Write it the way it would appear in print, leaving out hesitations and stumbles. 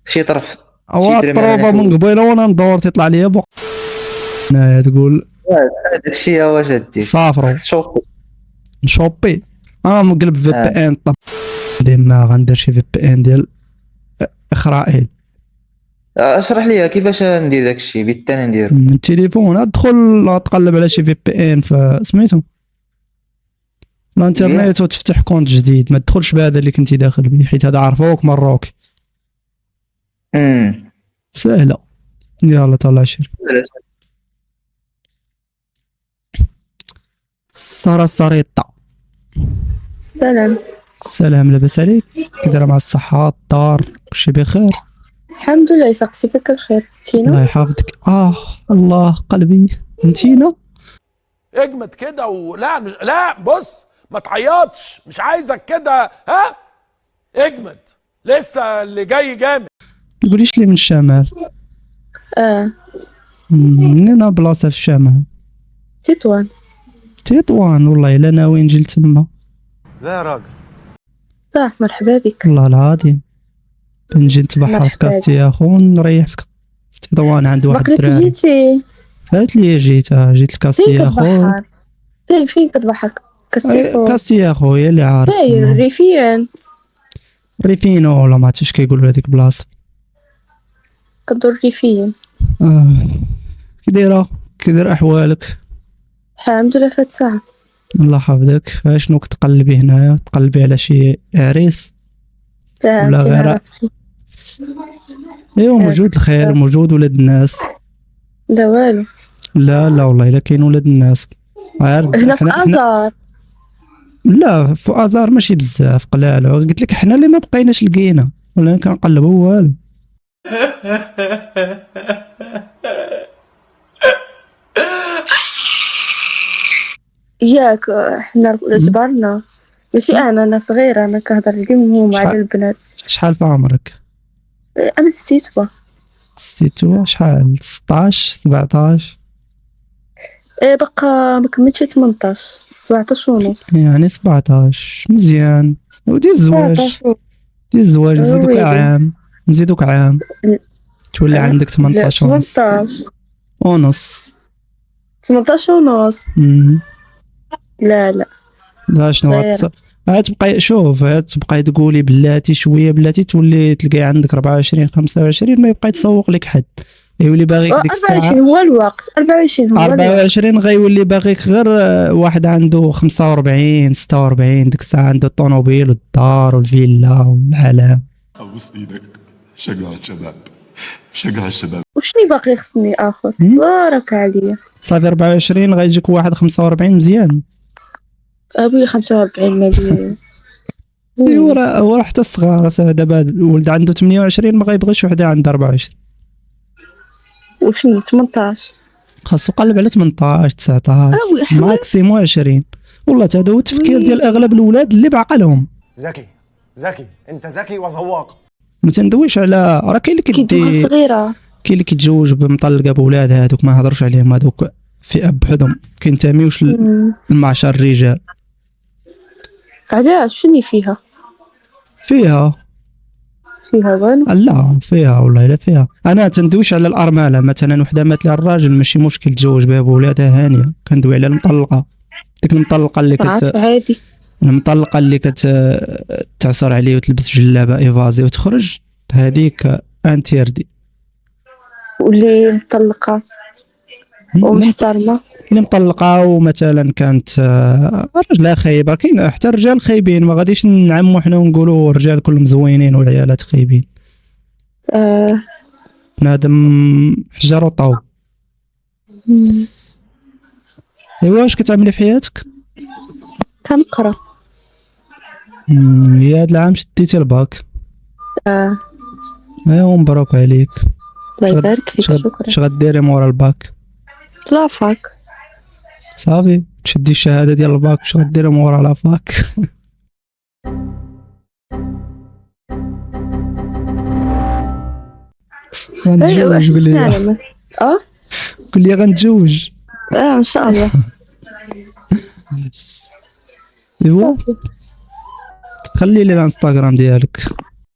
شي طرف او درهم طروفه من قبيله وانا ندور تطلع ليا بوق هنايا تقول هذاك الشيء هو واش دير صافرو شوف نشوبي انا مقلب في بي ان. طب ديما غندير شي في بي ان ديال اسرائيل. اشرح لي كيفاش ندير داك الشيء بالثاني نديرو من التليفون ادخل تقلب على شي في بي ان في سميتو الانترنت وتفتح كونت جديد. ما تدخلش بهذا اللي كنتي داخل به حيت هذا عرفوك مروكي. سهله. يلا طلع شير سارة السريطة. السلام لاباس عليك؟ كي دايره مع الصحة الدار كلشي بخير؟ الحمد لله يسقسي بك الخير. تينا الله يحفظك. الله قلبي انتينا اجمد كده ولا مش لا بص ما تعيطش مش عايزك كده ها اجمد لسه اللي جاي جامد. تقوليش لي من الشمال. منين بلاصه في الشمال؟ تطوان والله الا ناوي نجي لتما. لا يا راجل صح مرحبا بك. والله العظيم نجي نتبحر في كاستياخو ونريح في تطوان عند واحد الدراري. جيتي فات لي جيت لكاستياخو. فين كتبحر؟ كاستياخو هي اللي عارف. ريفينو ولا ما عرفتش كيقولوا هذيك البلاصه. كدور ريفيين. كي داير احوالك؟ الحمد لله فات ساعه. الله يحفظك. شنو كتقلبي هنايا؟ تقلبي على شي عريس ولا غير؟ ايوا موجود الخير موجود ولاد الناس. لا والو. لا والله الا كاين ولاد الناس. هنا في ازار. لا في ازار ماشي بزاف قلال. قلت لك حنا اللي ما بقيناش لقينا ولا كنقلبوا والو. ياك حنا جبرنا ماشي انا صغيره. انا كنهضر اليوم مع البنات. شحال في عمرك؟ انا 6 شحال 16 17؟ بقى ما كملتش 18 17 ونص يعني 17 مزيان. ودي الزواج نزيدوك عام تولي عندك 18 ونص. 18 ونص. لا شنو غتبقى شوف تبقى تقولي بلاتي شويه بلاتي تولي تلقاي عندك 24 25 ما يبقى يتسوق لك حد. يولي باغيك ديك الساعه 24 هو الوقت. 24 غيولي باغيك غير واحد عنده 45 46 ديك الساعه عنده الطوموبيل والدار والفيلا والعالم. ابوس ايدك شجع الشباب. وشني باقي خصني اخر؟ بارك عليا. صافي 24 غيجيك واحد 45 مزيان. ابويا 45 مليون. ايوا حتى الصغار دابا الولد عنده 28 ما غيبغيش وحده عندها 24. وشنو 18 خاصو قلب على 18 19 ماكسيمو 20. والله هذا هو التفكير ديال اغلب الولاد اللي بعقلهم. ذكي انت ذكي وذواق. ما تندويش على راه كاين اللي كيدي صغيره كاين اللي كيتزوج بمطلقه بولاد هذوك ما هضروش عليهم هذوك فئه بحدهم كينتميوش للمعشر الرجال. علاش شنو فيها والو. لا فيها والله الا فيها. انا تندويش على الارمله مثلا وحده مات لها الراجل ماشي مشكل تزوج بها بولادها هانيه. كندوي على المطلقه ديك المطلقه اللي عادي. المطلقه اللي كتعصر عليه وتلبس جلابه ايفازي وتخرج هذيك انتيردي. واللي مطلقه ومحترمه اللي مطلقه ومثلا كانت رجلها خايبه. كاين حتى الرجال خايبين ما غاديش نعمو حنا ونقولوا الرجال كلهم زوينين والعيالات خايبين. بنادم حجر وطاو. ايوا واش كتعملي في حياتك؟ كنقرا. يا هاد العام شديتي الباك. ايوا مبروك عليك. الله يبارك فيك. شكرا. اش غديري مورا الباك؟ لا فاك. صافي تشدي الشهاده ديال الباك واش غديري مورا لا فاك؟ غنتزوج بلي. قول لي غنتزوج. ان شاء الله. ايوا خلي لي الانستغرام ديالك.